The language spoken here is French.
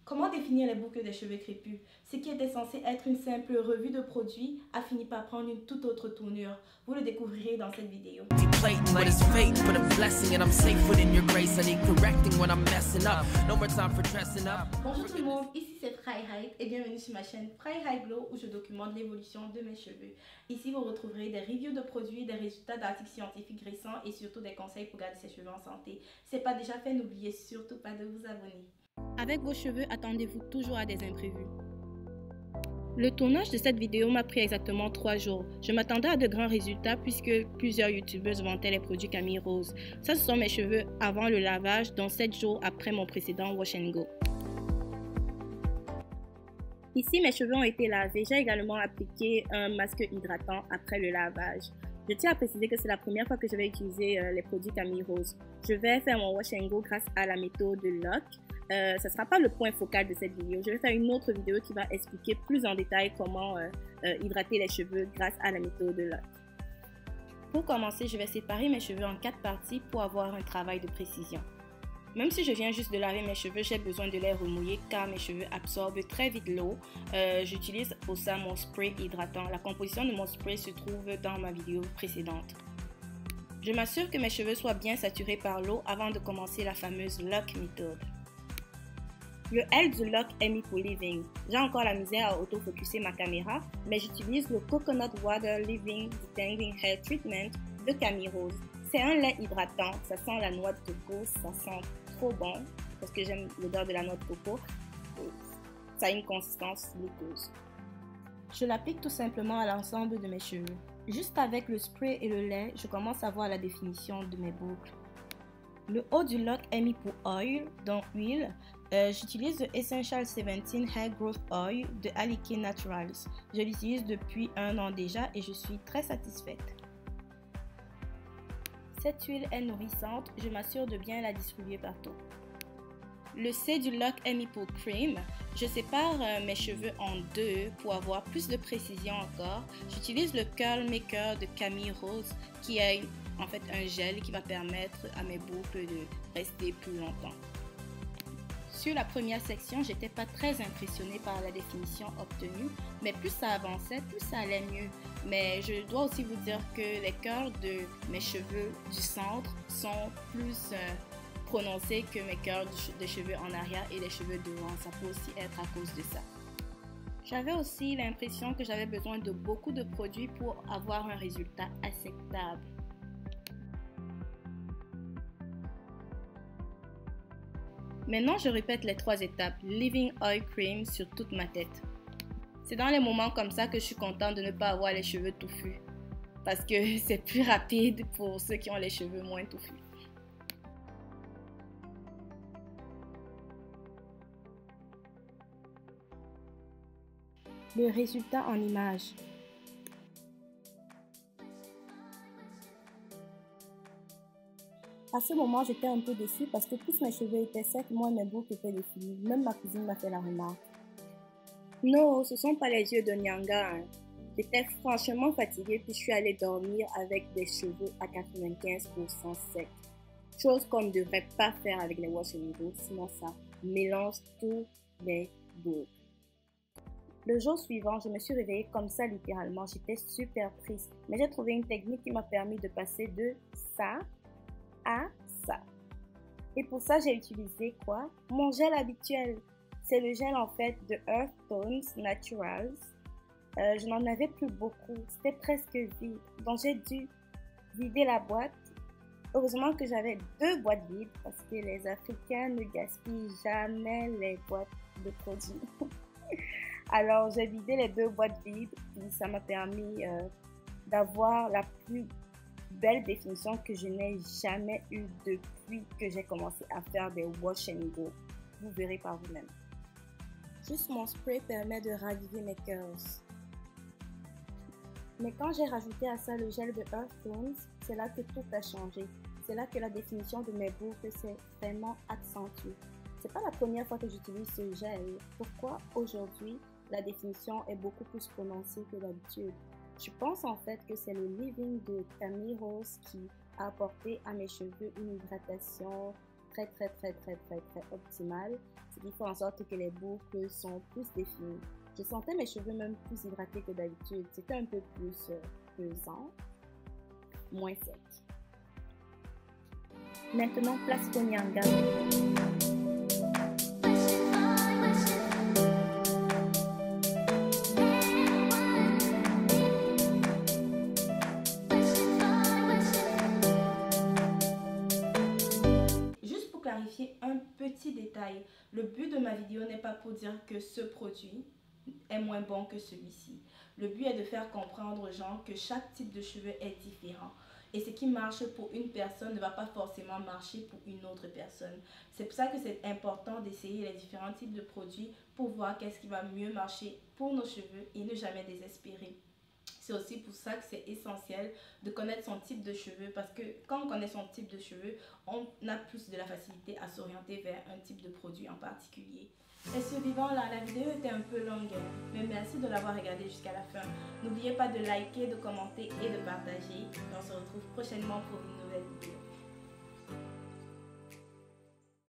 Comment définir les boucles des cheveux crépus? Ce qui était censé être une simple revue de produits a fini par prendre une toute autre tournure. Vous le découvrirez dans cette vidéo. Bonjour tout le monde, ici c'est Freiheit et bienvenue sur ma chaîne Freiheit Glow où je documente l'évolution de mes cheveux. Ici vous retrouverez des reviews de produits, des résultats d'articles scientifiques récents et surtout des conseils pour garder ses cheveux en santé. Si ce n'est pas déjà fait, n'oubliez surtout pas de vous abonner. Avec vos cheveux, attendez-vous toujours à des imprévus. Le tournage de cette vidéo m'a pris exactement 3 jours. Je m'attendais à de grands résultats puisque plusieurs youtubeuses vantaient les produits Camille Rose. Ça, ce sont mes cheveux avant le lavage, dont 7 jours après mon précédent Wash and Go. Ici, mes cheveux ont été lavés. J'ai également appliqué un masque hydratant après le lavage. Je tiens à préciser que c'est la première fois que je vais utiliser les produits Camille Rose. Je vais faire mon Wash and Go grâce à la méthode LOC. Ce ne sera pas le point focal de cette vidéo. Je vais faire une autre vidéo qui va expliquer plus en détail comment hydrater les cheveux grâce à la méthode LOC. Pour commencer, je vais séparer mes cheveux en 4 parties pour avoir un travail de précision. Même si je viens juste de laver mes cheveux, j'ai besoin de les remouiller car mes cheveux absorbent très vite l'eau. J'utilise pour ça mon spray hydratant. La composition de mon spray se trouve dans ma vidéo précédente. Je m'assure que mes cheveux soient bien saturés par l'eau avant de commencer la fameuse LOC méthode. Le L du LOC est mis pour Living. J'ai encore la misère à autofocuser ma caméra, mais j'utilise le Coconut Water Living Detangling Hair Treatment de Camille Rose. C'est un lait hydratant, ça sent la noix de coco, ça sent trop bon, parce que j'aime l'odeur de la noix de coco. Ça a une consistance glucose. Je l'applique tout simplement à l'ensemble de mes cheveux. Juste avec le spray et le lait, je commence à voir la définition de mes boucles. Le haut du LOC est mis pour Oil, donc huile. J'utilise le Essential 17 Hair Growth Oil de Alike Naturals. Je l'utilise depuis 1 an déjà et je suis très satisfaite. Cette huile est nourrissante, je m'assure de bien la distribuer partout. Le C du LOC est mis pour Cream. Je sépare mes cheveux en 2 pour avoir plus de précision encore. J'utilise le Curl Maker de Camille Rose qui est en fait un gel qui va permettre à mes boucles de rester plus longtemps. Sur la première section, j'étais pas très impressionnée par la définition obtenue, mais plus ça avançait, plus ça allait mieux. Mais je dois aussi vous dire que les curls de mes cheveux du centre sont plus prononcés que mes curls de cheveux en arrière et les cheveux devant. Ça peut aussi être à cause de ça. J'avais aussi l'impression que j'avais besoin de beaucoup de produits pour avoir un résultat acceptable. Maintenant, je répète les 3 étapes, Living Oil Cream sur toute ma tête. C'est dans les moments comme ça que je suis contente de ne pas avoir les cheveux touffus. Parce que c'est plus rapide pour ceux qui ont les cheveux moins touffus. Le résultat en image. À ce moment, j'étais un peu déçue parce que plus mes cheveux étaient secs, moins mes boucles étaient définies. Même ma cousine m'a fait la remarque. Non, ce sont pas les yeux de Nyanga. Hein. J'étais franchement fatiguée puis je suis allée dormir avec des cheveux à 95% secs. Chose qu'on ne devrait pas faire avec les wash and go, sinon ça mélange tous les boucles. Le jour suivant, je me suis réveillée comme ça littéralement. J'étais super triste. Mais j'ai trouvé une technique qui m'a permis de passer de ça à ça. Et pour ça, j'ai utilisé quoi? Mon gel habituel. C'est le gel en fait de Earth Tones Naturals. Je n'en avais plus beaucoup. C'était presque vide. Donc j'ai dû vider la boîte. Heureusement que j'avais 2 boîtes vides parce que les Africains ne gaspillent jamais les boîtes de produits. Alors j'ai vidé les 2 boîtes vides. Puis ça m'a permis d'avoir la plus belle définition que je n'ai jamais eue depuis que j'ai commencé à faire des wash and go. Vous verrez par vous-même. Juste mon spray permet de raviver mes curls. Mais quand j'ai rajouté à ça le gel de Earth Tones, c'est là que tout a changé. C'est là que la définition de mes boucles s'est vraiment accentuée. C'est pas la première fois que j'utilise ce gel. Pourquoi aujourd'hui la définition est beaucoup plus prononcée que d'habitude? Je pense en fait que c'est le Living de Camille Rose qui a apporté à mes cheveux une hydratation très optimale, ce qui fait en sorte que les boucles sont plus définies. Je sentais mes cheveux même plus hydratés que d'habitude. C'était un peu plus pesant, moins sec. Maintenant, place Konyanga. Juste pour clarifier un petit détail, le but de ma vidéo n'est pas pour dire que ce produit est moins bon que celui-ci. Le but est de faire comprendre aux gens que chaque type de cheveux est différent. Et ce qui marche pour une personne ne va pas forcément marcher pour une autre personne. C'est pour ça que c'est important d'essayer les différents types de produits pour voir qu'est-ce qui va mieux marcher pour nos cheveux et ne jamais désespérer. C'est aussi pour ça que c'est essentiel de connaître son type de cheveux parce que quand on connaît son type de cheveux, on a plus de la facilité à s'orienter vers un type de produit en particulier. Et survivant là, la vidéo était un peu longue, mais merci de l'avoir regardée jusqu'à la fin. N'oubliez pas de liker, de commenter et de partager. On se retrouve prochainement pour une nouvelle vidéo.